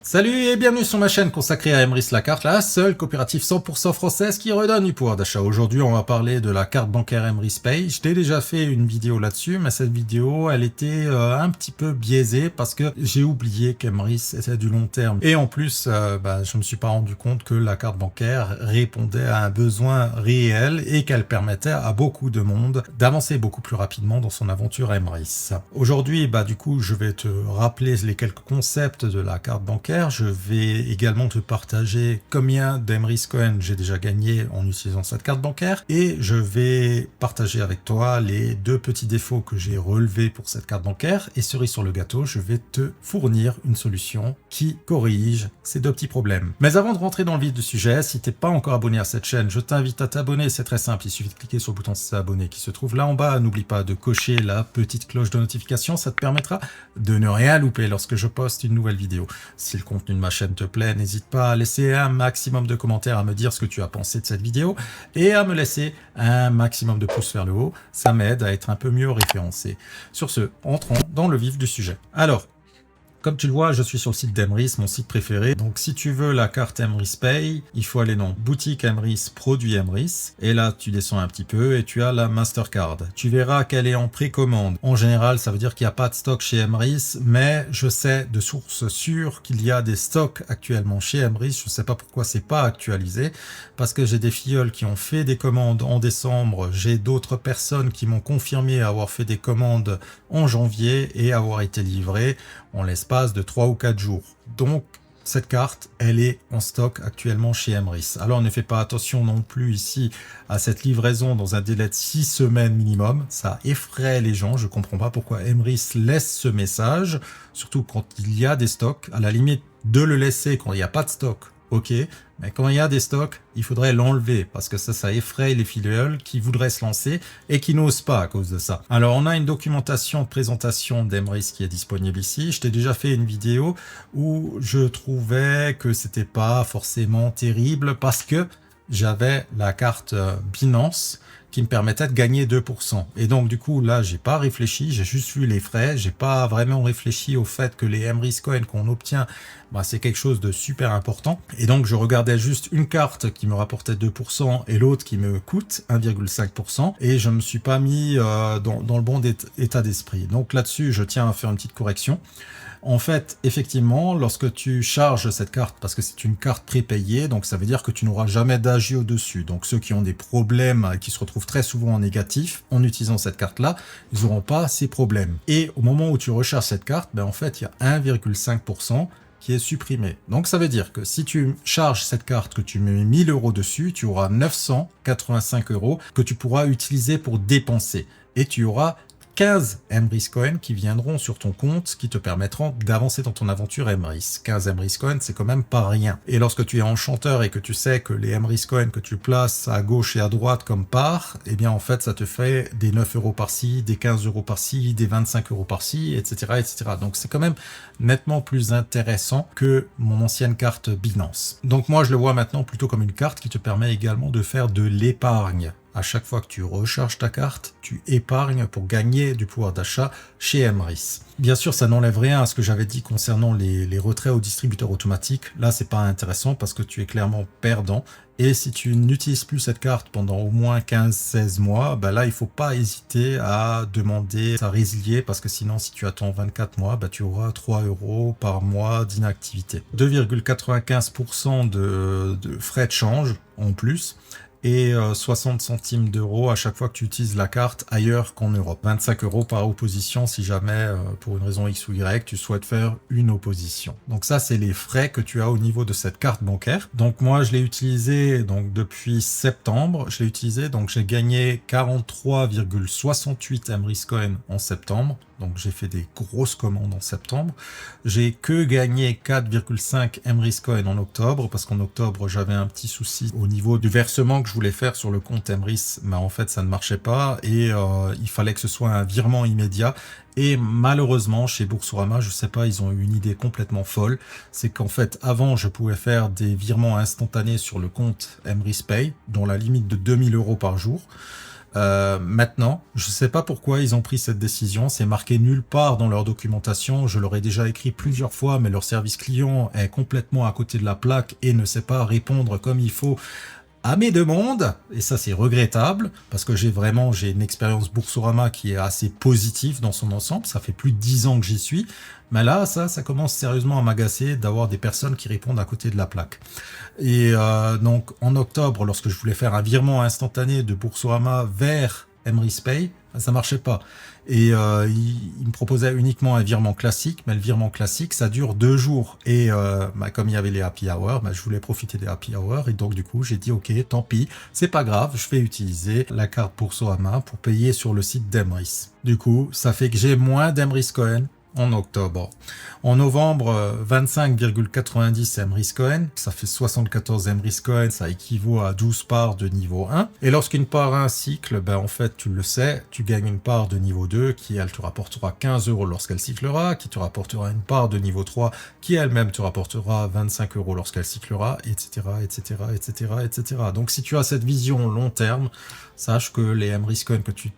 Salut et bienvenue sur ma chaîne consacrée à Emrys la carte, la seule coopérative 100% française qui redonne du pouvoir d'achat. Aujourd'hui, on va parler de la carte bancaire Emrys Pay. Je t'ai déjà fait une vidéo là-dessus, mais cette vidéo, elle était un petit peu biaisée parce que j'ai oublié qu'Emrys était du long terme. Et en plus, je me suis pas rendu compte que la carte bancaire répondait à un besoin réel et qu'elle permettait à beaucoup de monde d'avancer beaucoup plus rapidement dans son aventure Emrys. Aujourd'hui, du coup, je vais te rappeler les quelques concepts de la carte bancaire. Je vais également te partager combien d'Emrys Coin j'ai déjà gagné en utilisant cette carte bancaire et je vais partager avec toi les deux petits défauts que j'ai relevés pour cette carte bancaire et cerise sur le gâteau, je vais te fournir une solution qui corrige ces deux petits problèmes. Mais avant de rentrer dans le vif du sujet, si t'es pas encore abonné à cette chaîne, je t'invite à t'abonner, c'est très simple, il suffit de cliquer sur le bouton s'abonner qui se trouve là en bas. N'oublie pas de cocher la petite cloche de notification, ça te permettra de ne rien louper lorsque je poste une nouvelle vidéo. Si le contenu de ma chaîne te plaît, n'hésite pas à laisser un maximum de commentaires, à me dire ce que tu as pensé de cette vidéo et à me laisser un maximum de pouces vers le haut. Ça m'aide à être un peu mieux référencé. Sur ce, entrons dans le vif du sujet. Alors, comme tu le vois, je suis sur le site d'Emrys, mon site préféré. Donc si tu veux la carte Emrys Pay, il faut aller dans boutique Emrys, produit Emrys. Et là, tu descends un petit peu et tu as la Mastercard. Tu verras qu'elle est en précommande. En général, ça veut dire qu'il n'y a pas de stock chez Emrys, mais je sais de sources sûres qu'il y a des stocks actuellement chez Emrys. Je ne sais pas pourquoi c'est pas actualisé, parce que j'ai des filleuls qui ont fait des commandes en décembre. J'ai d'autres personnes qui m'ont confirmé avoir fait des commandes en janvier et avoir été livrées en l'espace de 3 ou 4 jours. Donc, cette carte, elle est en stock actuellement chez Emrys. Alors, ne fais pas attention non plus ici à cette livraison dans un délai de 6 semaines minimum. Ça effraie les gens. Je comprends pas pourquoi Emrys laisse ce message, surtout quand il y a des stocks. À la limite, de le laisser quand il n'y a pas de stock, ok, mais quand il y a des stocks, il faudrait l'enlever parce que ça effraie les filleuls qui voudraient se lancer et qui n'osent pas à cause de ça. Alors, on a une documentation de présentation d'Emrys qui est disponible ici. Je t'ai déjà fait une vidéo où je trouvais que c'était pas forcément terrible parce que j'avais la carte Binance qui me permettait de gagner 2%. Et donc, du coup, là, j'ai pas réfléchi, j'ai juste vu les frais, j'ai pas vraiment réfléchi au fait que les Emrys Coin qu'on obtient, c'est quelque chose de super important. Et donc, je regardais juste une carte qui me rapportait 2% et l'autre qui me coûte 1,5%. Et je me suis pas mis dans le bon état d'esprit. Donc là-dessus, je tiens à faire une petite correction. En fait, effectivement, lorsque tu charges cette carte, parce que c'est une carte prépayée, donc ça veut dire que tu n'auras jamais d'agio dessus. Donc ceux qui ont des problèmes, qui se retrouvent très souvent en négatif, en utilisant cette carte-là, ils n'auront pas ces problèmes. Et au moment où tu recharges cette carte, en fait, il y a 1,5% qui est supprimé. Donc ça veut dire que si tu charges cette carte, que tu mets 1000 € dessus, tu auras 985 € que tu pourras utiliser pour dépenser. Et tu auras 15 Emrys Coin qui viendront sur ton compte qui te permettront d'avancer dans ton aventure Emrys. 15 Emrys Coin, c'est quand même pas rien. Et lorsque tu es enchanteur et que tu sais que les Emrys Coin que tu places à gauche et à droite comme part, en fait, ça te fait des 9 € par-ci, des 15 € par-ci, des 25 € par-ci, etc., etc. Donc, c'est quand même nettement plus intéressant que mon ancienne carte Binance. Donc, moi, je le vois maintenant plutôt comme une carte qui te permet également de faire de l'épargne. À chaque fois que tu recharges ta carte, tu épargnes pour gagner du pouvoir d'achat chez Emrys. Bien sûr, ça n'enlève rien à ce que j'avais dit concernant les retraits au distributeur automatique. Là, c'est pas intéressant parce que tu es clairement perdant. Et si tu n'utilises plus cette carte pendant au moins 15-16 mois, là, il faut pas hésiter à demander à résilier parce que sinon, si tu attends 24 mois, tu auras 3 € par mois d'inactivité. 2,95% de frais de change en plus. Et 60 centimes d'euros à chaque fois que tu utilises la carte ailleurs qu'en Europe. 25 € par opposition si jamais, pour une raison X ou Y, tu souhaites faire une opposition. Donc ça, c'est les frais que tu as au niveau de cette carte bancaire. Donc moi, je l'ai utilisé depuis septembre. Je l'ai utilisé, donc j'ai gagné 43,68 Emrys Coin en septembre. Donc j'ai fait des grosses commandes en septembre. J'ai que gagné 4,5 Emrys Coin en octobre, parce qu'en octobre, j'avais un petit souci au niveau du versement que je voulais faire sur le compte Emrys, mais en fait, ça ne marchait pas et il fallait que ce soit un virement immédiat. Et malheureusement, chez Boursorama, je sais pas, ils ont eu une idée complètement folle. C'est qu'en fait, avant, je pouvais faire des virements instantanés sur le compte Emrys Pay, dont la limite de 2000 € par jour. Maintenant, je ne sais pas pourquoi ils ont pris cette décision, c'est marqué nulle part dans leur documentation, je leur ai déjà écrit plusieurs fois, mais leur service client est complètement à côté de la plaque et ne sait pas répondre comme il faut à mes demandes, et ça c'est regrettable, parce que j'ai une expérience Boursorama qui est assez positive dans son ensemble, ça fait plus de 10 ans que j'y suis, mais là, ça commence sérieusement à m'agacer d'avoir des personnes qui répondent à côté de la plaque. Et donc, en octobre, lorsque je voulais faire un virement instantané de Boursorama vers Emrys Pay, ça marchait pas. Et il me proposait uniquement un virement classique, mais le virement classique, ça dure 2 jours. Et comme il y avait les happy hours, je voulais profiter des happy hours. Et donc, du coup, j'ai dit, ok, tant pis, c'est pas grave, je vais utiliser la carte Boursorama pour payer sur le site d'Emrys. Du coup, ça fait que j'ai moins d'Emrys Cohen en octobre. En novembre, 25,90 Emrys Cohen, ça fait 74 Emrys Cohen, ça équivaut à 12 parts de niveau 1. Et lorsqu'une part a un cycle, en fait, tu le sais, tu gagnes une part de niveau 2 qui, elle, te rapportera 15 € lorsqu'elle cyclera, qui te rapportera une part de niveau 3 qui, elle-même, te rapportera 25 € lorsqu'elle cyclera, etc., etc., etc., etc. Donc, si tu as cette vision long terme, sache que les Emrys Cohen que tu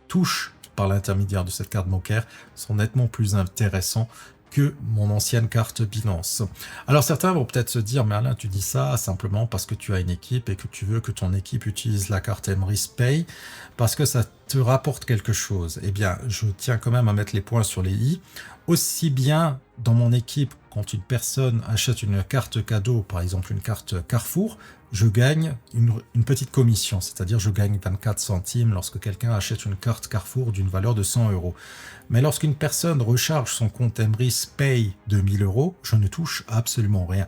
touches par l'intermédiaire de cette carte bancaire sont nettement plus intéressants que mon ancienne carte Binance. Alors certains vont peut-être se dire, mais Alain, tu dis ça simplement parce que tu as une équipe et que tu veux que ton équipe utilise la carte Emrys Pay parce que ça te rapporte quelque chose. Eh bien, je tiens quand même à mettre les points sur les i. Aussi bien dans mon équipe, quand une personne achète une carte cadeau, par exemple une carte Carrefour, je gagne une petite commission, c'est-à-dire je gagne 24 centimes lorsque quelqu'un achète une carte Carrefour d'une valeur de 100 €. Mais lorsqu'une personne recharge son compte Emrys Pay de 1000 €, je ne touche absolument rien.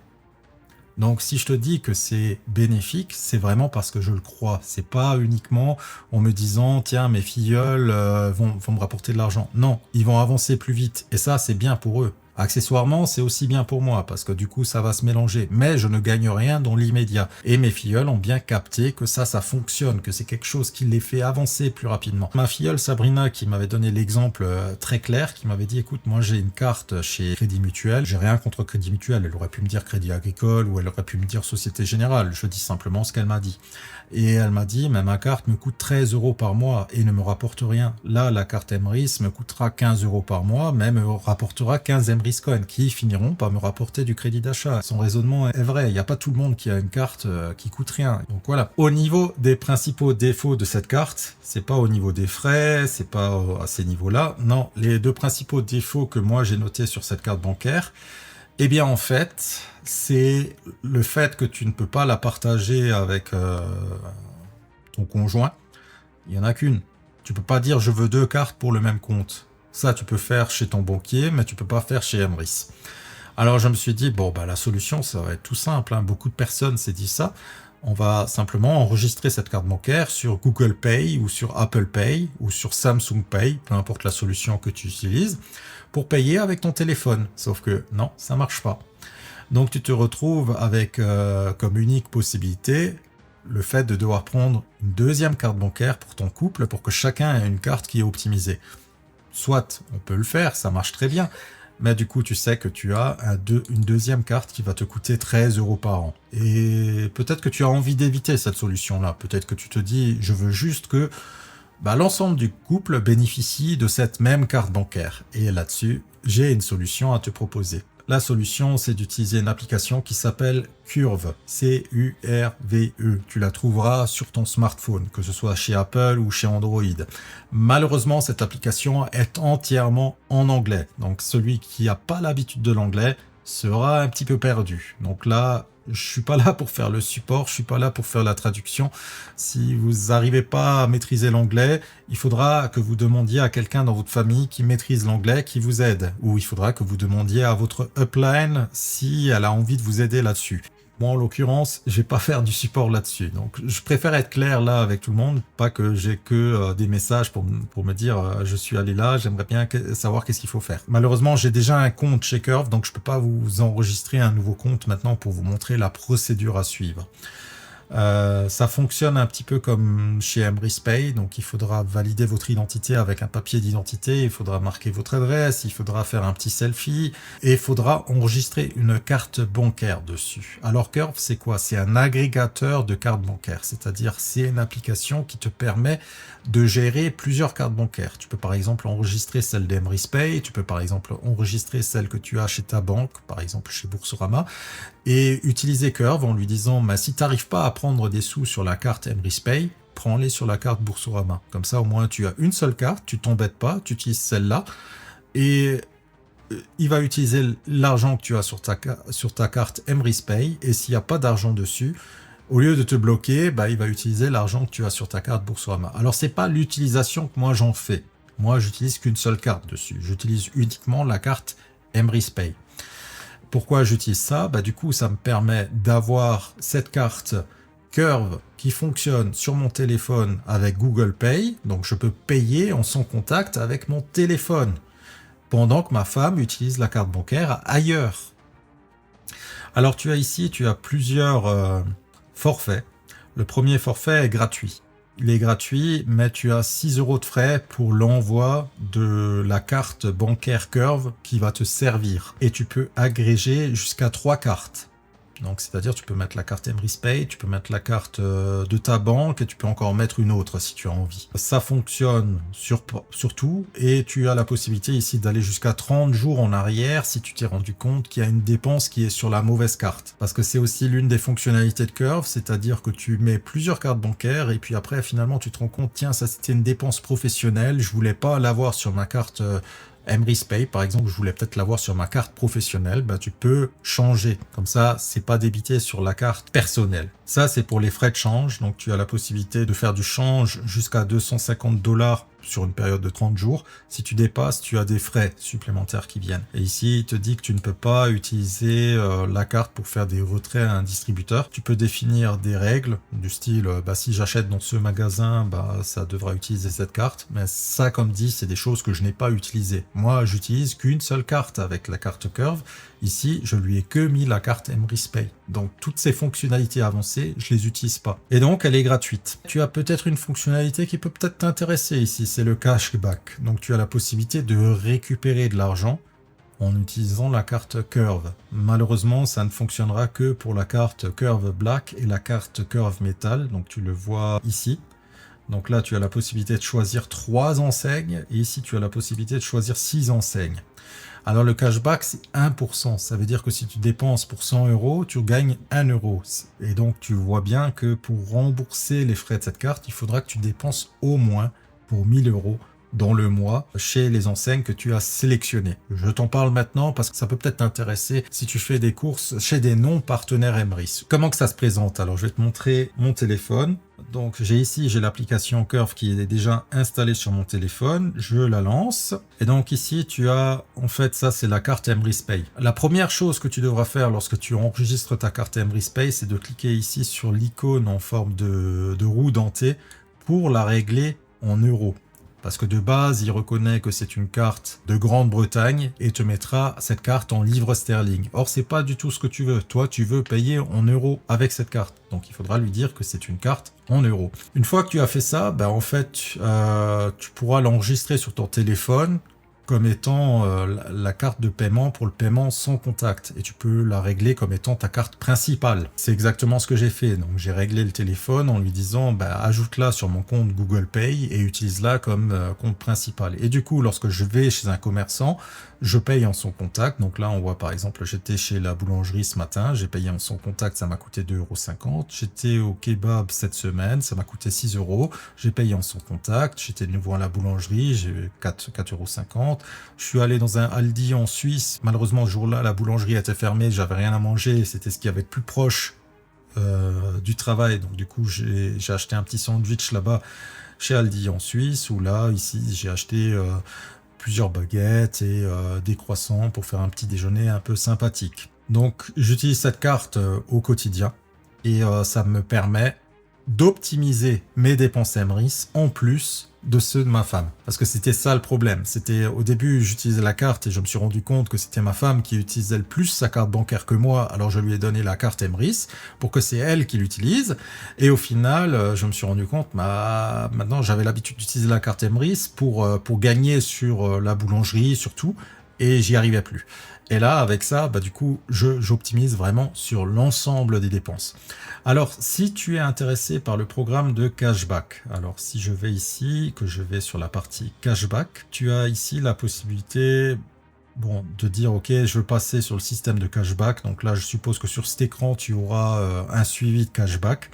Donc si je te dis que c'est bénéfique, c'est vraiment parce que je le crois. C'est pas uniquement en me disant tiens mes filleuls vont me rapporter de l'argent. Non, ils vont avancer plus vite et ça c'est bien pour eux. Accessoirement, c'est aussi bien pour moi, parce que du coup, ça va se mélanger. Mais je ne gagne rien dans l'immédiat. Et mes filleuls ont bien capté que ça fonctionne, que c'est quelque chose qui les fait avancer plus rapidement. Ma filleule Sabrina, qui m'avait donné l'exemple très clair, qui m'avait dit, écoute, moi j'ai une carte chez Crédit Mutuel, j'ai rien contre Crédit Mutuel, elle aurait pu me dire Crédit Agricole, ou elle aurait pu me dire Société Générale, je dis simplement ce qu'elle m'a dit. Et elle m'a dit, mais ma carte me coûte 13 € par mois et ne me rapporte rien. Là, la carte Emrys me coûtera 15 € par mois, mais me rapportera 15 Emrys Cohen qui finiront par me rapporter du crédit d'achat. Son raisonnement est vrai, il n'y a pas tout le monde qui a une carte qui coûte rien. Donc voilà. Au niveau des principaux défauts de cette carte, c'est pas au niveau des frais, c'est pas à ces niveaux-là. Non, les deux principaux défauts que moi j'ai notés sur cette carte bancaire, eh bien en fait, c'est le fait que tu ne peux pas la partager avec ton conjoint. Il n'y en a qu'une. Tu peux pas dire je veux 2 cartes pour le même compte. Ça, tu peux faire chez ton banquier, mais tu peux pas faire chez Emrys. Alors je me suis dit, bon, la solution, ça va être tout simple. Beaucoup de personnes s'est dit ça. On va simplement enregistrer cette carte bancaire sur Google Pay ou sur Apple Pay ou sur Samsung Pay, peu importe la solution que tu utilises, pour payer avec ton téléphone. Sauf que non, ça marche pas. Donc tu te retrouves avec comme unique possibilité le fait de devoir prendre une deuxième carte bancaire pour ton couple pour que chacun ait une carte qui est optimisée. Soit on peut le faire, ça marche très bien, mais du coup tu sais que tu as une deuxième carte qui va te coûter 13 € par an. Et peut-être que tu as envie d'éviter cette solution-là, peut-être que tu te dis je veux juste que l'ensemble du couple bénéficie de cette même carte bancaire. Et là-dessus, j'ai une solution à te proposer. La solution, c'est d'utiliser une application qui s'appelle Curve, C-U-R-V-E. Tu la trouveras sur ton smartphone, que ce soit chez Apple ou chez Android. Malheureusement, cette application est entièrement en anglais. Donc celui qui n'a pas l'habitude de l'anglais sera un petit peu perdu. Donc là, je suis pas là pour faire le support, je suis pas là pour faire la traduction. Si vous n'arrivez pas à maîtriser l'anglais, il faudra que vous demandiez à quelqu'un dans votre famille qui maîtrise l'anglais qui vous aide. Ou il faudra que vous demandiez à votre upline si elle a envie de vous aider là-dessus. Moi, en l'occurrence, je vais pas faire du support là-dessus. Donc, je préfère être clair là avec tout le monde, pas que j'ai que des messages pour me dire je suis allé là, j'aimerais bien savoir qu'est-ce qu'il faut faire. Malheureusement, j'ai déjà un compte chez Curve, donc je peux pas vous enregistrer un nouveau compte maintenant pour vous montrer la procédure à suivre. Ça fonctionne un petit peu comme chez Emrispay, donc il faudra valider votre identité avec un papier d'identité, il faudra marquer votre adresse, il faudra faire un petit selfie et il faudra enregistrer une carte bancaire dessus. Alors Curve, c'est quoi? C'est un agrégateur de cartes bancaires, c'est-à-dire c'est une application qui te permet de gérer plusieurs cartes bancaires. Tu peux par exemple enregistrer celle d'Emrispay, tu peux par exemple enregistrer celle que tu as chez ta banque, par exemple chez Boursorama, et utiliser Curve en lui disant bah, si tu n'arrives pas à prendre des sous sur la carte Emrispay, prends-les sur la carte Boursorama. Comme ça au moins tu as une seule carte, tu t'embêtes pas, tu utilises celle-là, et il va utiliser l'argent que tu as sur ta carte Emrispay, et s'il n'y a pas d'argent dessus, au lieu de te bloquer, bah, il va utiliser l'argent que tu as sur ta carte Boursorama. Alors, c'est pas l'utilisation que moi j'en fais. Moi, j'utilise qu'une seule carte dessus. J'utilise uniquement la carte Emrispay. Pourquoi j'utilise ça? Bah, du coup, ça me permet d'avoir cette carte Curve qui fonctionne sur mon téléphone avec Google Pay. Donc, je peux payer en sans contact avec mon téléphone, pendant que ma femme utilise la carte bancaire ailleurs. Alors, tu as plusieurs forfait. Le premier forfait est gratuit. Il est gratuit, mais tu as 6 € de frais pour l'envoi de la carte bancaire Curve qui va te servir. Et tu peux agréger jusqu'à 3 cartes. Donc, c'est-à-dire, tu peux mettre la carte Emrispay, tu peux mettre la carte de ta banque et tu peux encore mettre une autre si tu as envie. Ça fonctionne sur tout et tu as la possibilité ici d'aller jusqu'à 30 jours en arrière si tu t'es rendu compte qu'il y a une dépense qui est sur la mauvaise carte. Parce que c'est aussi l'une des fonctionnalités de Curve, c'est-à-dire que tu mets plusieurs cartes bancaires et puis après, finalement, tu te rends compte, tiens, ça c'était une dépense professionnelle, je voulais pas l'avoir sur ma carte Emrispay, par exemple, je voulais peut-être l'avoir sur ma carte professionnelle, bah, tu peux changer. Comme ça, c'est pas débité sur la carte personnelle. Ça, c'est pour les frais de change. Donc, tu as la possibilité de faire du change jusqu'à 250 $ sur une période de 30 jours. Si tu dépasses, tu as des frais supplémentaires qui viennent. Et ici, il te dit que tu ne peux pas utiliser la carte pour faire des retraits à un distributeur. Tu peux définir des règles du style, bah, si j'achète dans ce magasin, bah, ça devra utiliser cette carte. Mais ça, comme dit, c'est des choses que je n'ai pas utilisées. Moi, j'utilise qu'une seule carte avec la carte Curve. Ici, je lui ai que mis la carte Emrispay. Donc, toutes ces fonctionnalités avancées, je les utilise pas. Et donc, elle est gratuite. Tu as peut-être une fonctionnalité qui peut peut-être t'intéresser ici, c'est le cashback. Donc, tu as la possibilité de récupérer de l'argent en utilisant la carte Curve. Malheureusement, ça ne fonctionnera que pour la carte Curve Black et la carte Curve Metal. Donc, tu le vois ici. Donc là, tu as la possibilité de choisir 3 enseignes et ici, tu as la possibilité de choisir 6 enseignes. Alors le cashback, c'est 1%. Ça veut dire que si tu dépenses pour 100 €, tu gagnes 1 €. Et donc tu vois bien que pour rembourser les frais de cette carte, il faudra que tu dépenses au moins pour 1000 € dans le mois chez les enseignes que tu as sélectionnées. Je t'en parle maintenant parce que ça peut peut-être t'intéresser si tu fais des courses chez des non-partenaires Emrys. Comment que ça se présente? Alors je vais te montrer mon téléphone. Donc j'ai l'application Curve qui est déjà installée sur mon téléphone, je la lance et donc ici tu as en fait ça c'est la carte Emrispay. La première chose que tu devras faire lorsque tu enregistres ta carte Emrispay, c'est de cliquer ici sur l'icône en forme de roue dentée pour la régler en euros. Parce que de base, il reconnaît que c'est une carte de Grande-Bretagne et te mettra cette carte en livres sterling. Or, c'est pas du tout ce que tu veux. Toi, tu veux payer en euros avec cette carte. Donc, il faudra lui dire que c'est une carte en euros. Une fois que tu as fait ça, ben, en fait, tu pourras l'enregistrer sur ton téléphone comme étant la carte de paiement pour le paiement sans contact. Et tu peux la régler comme étant ta carte principale. C'est exactement ce que j'ai fait. Donc j'ai réglé le téléphone en lui disant bah, ajoute-la sur mon compte Google Pay et utilise-la comme compte principal. Et du coup, lorsque je vais chez un commerçant, je paye en son contact. Donc là, on voit par exemple, j'étais chez la boulangerie ce matin, j'ai payé en son contact, ça m'a coûté 2,50 €. J'étais au kebab cette semaine, ça m'a coûté 6 €. J'ai payé en son contact. J'étais de nouveau à la boulangerie, j'ai 4,50 €. Je suis allé dans un Aldi en Suisse. Malheureusement, ce jour-là, la boulangerie était fermée, j'avais rien à manger. C'était ce qu'il y avait de plus proche du travail. Donc du coup, j'ai acheté un petit sandwich là-bas chez Aldi en Suisse, où là, ici, j'ai acheté plusieurs baguettes et des croissants pour faire un petit déjeuner un peu sympathique. Donc j'utilise cette carte au quotidien et ça me permet d'optimiser mes dépenses Emrys en plus de ceux de ma femme. Parce que c'était ça le problème. C'était au début, j'utilisais la carte et je me suis rendu compte que c'était ma femme qui utilisait le plus sa carte bancaire que moi. Alors je lui ai donné la carte Emrys pour que c'est elle qui l'utilise. Et au final, je me suis rendu compte, maintenant j'avais l'habitude d'utiliser la carte Emrys pour gagner sur la boulangerie surtout. Et j'y arrivais plus. Et là, avec ça, du coup, j'optimise vraiment sur l'ensemble des dépenses. Alors, si tu es intéressé par le programme de cashback, alors si je vais ici, que je vais sur la partie cashback, tu as ici la possibilité de dire, ok, je veux passer sur le système de cashback. Donc là, je suppose que sur cet écran, tu auras un suivi de cashback.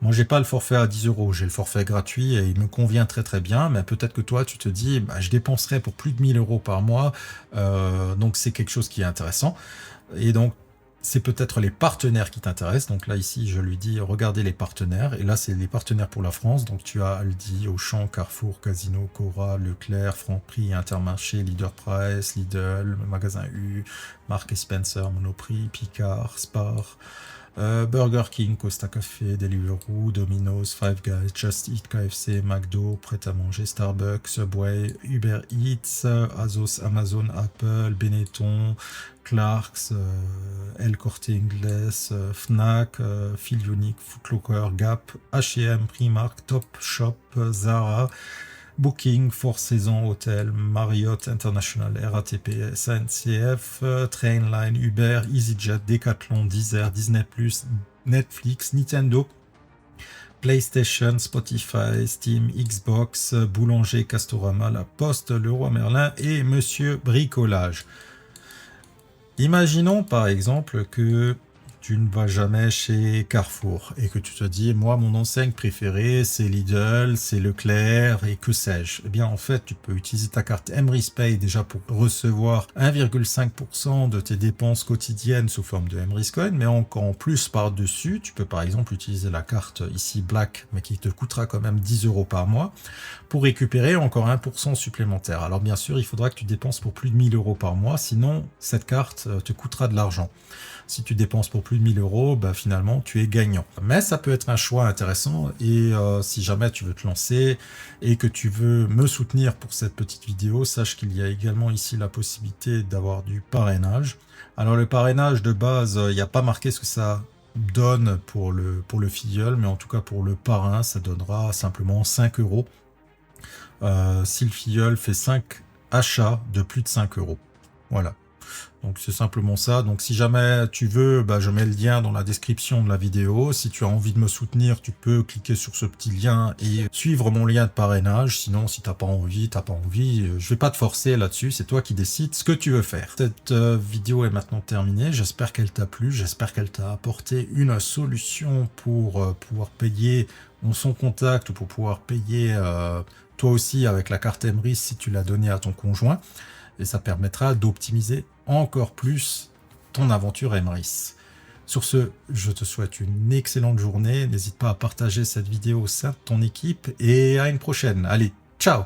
Moi, j'ai pas le forfait à 10 €, j'ai le forfait gratuit et il me convient très très bien, mais peut-être que toi, tu te dis, je dépenserai pour plus de 1000 € par mois, donc c'est quelque chose qui est intéressant. Et donc, c'est peut-être les partenaires qui t'intéressent. Donc là, ici, je lui dis, regardez les partenaires. Et là, c'est les partenaires pour la France. Donc tu as Aldi, Auchan, Carrefour, Casino, Cora, Leclerc, Franprix, Intermarché, Leader Price, Lidl, Magasin U, Marks & Spencer, Monoprix, Picard, Spar, Burger King, Costa Café, Deliveroo, Domino's, Five Guys, Just Eat, KFC, McDo, Pret à Manger, Starbucks, Subway, Uber Eats, Azos, Amazon, Apple, Benetton, Clarks, El Corte Inglés, Fnac, Feel Unique, Foot Locker, Gap, H&M, Primark, Top Shop, Zara, Booking, Four Seasons Hotel, Marriott International, RATP, SNCF, Trainline, Uber, EasyJet, Decathlon, Deezer, Disney+, Netflix, Nintendo, PlayStation, Spotify, Steam, Xbox, Boulanger, Castorama, La Poste, Leroy Merlin et Monsieur Bricolage. Imaginons par exemple que tu ne vas jamais chez Carrefour et que tu te dis, moi, mon enseigne préférée, c'est Lidl, c'est Leclerc et que sais-je. Eh bien, en fait, tu peux utiliser ta carte Emrys Pay déjà pour recevoir 1,5% de tes dépenses quotidiennes sous forme de Emrys Coin, mais encore en plus par-dessus, tu peux par exemple utiliser la carte ici Black, mais qui te coûtera quand même 10 € par mois, pour récupérer encore 1% supplémentaire. Alors bien sûr, il faudra que tu dépenses pour plus de 1000 € par mois, sinon cette carte te coûtera de l'argent. Si tu dépenses pour plus de 1000 €, finalement, tu es gagnant. Mais ça peut être un choix intéressant et si jamais tu veux te lancer et que tu veux me soutenir pour cette petite vidéo, sache qu'il y a également ici la possibilité d'avoir du parrainage. Alors le parrainage de base, il n'y a pas marqué ce que ça donne pour le filleul, mais en tout cas pour le parrain, ça donnera simplement 5 €. Si le filleul fait 5 achats de plus de 5 €. Voilà. Donc c'est simplement ça. Donc si jamais tu veux, je mets le lien dans la description de la vidéo. Si tu as envie de me soutenir, tu peux cliquer sur ce petit lien et suivre mon lien de parrainage. Sinon, si t'as pas envie, je vais pas te forcer là-dessus. C'est toi qui décides ce que tu veux faire. Cette vidéo est maintenant terminée. J'espère qu'elle t'a plu. J'espère qu'elle t'a apporté une solution pour pouvoir payer son contact ou pour pouvoir payer toi aussi avec la carte Emrys si tu l'as donnée à ton conjoint. Et ça permettra d'optimiser encore plus ton aventure Emrys. Sur ce, je te souhaite une excellente journée. N'hésite pas à partager cette vidéo au sein de ton équipe et à une prochaine. Allez, ciao!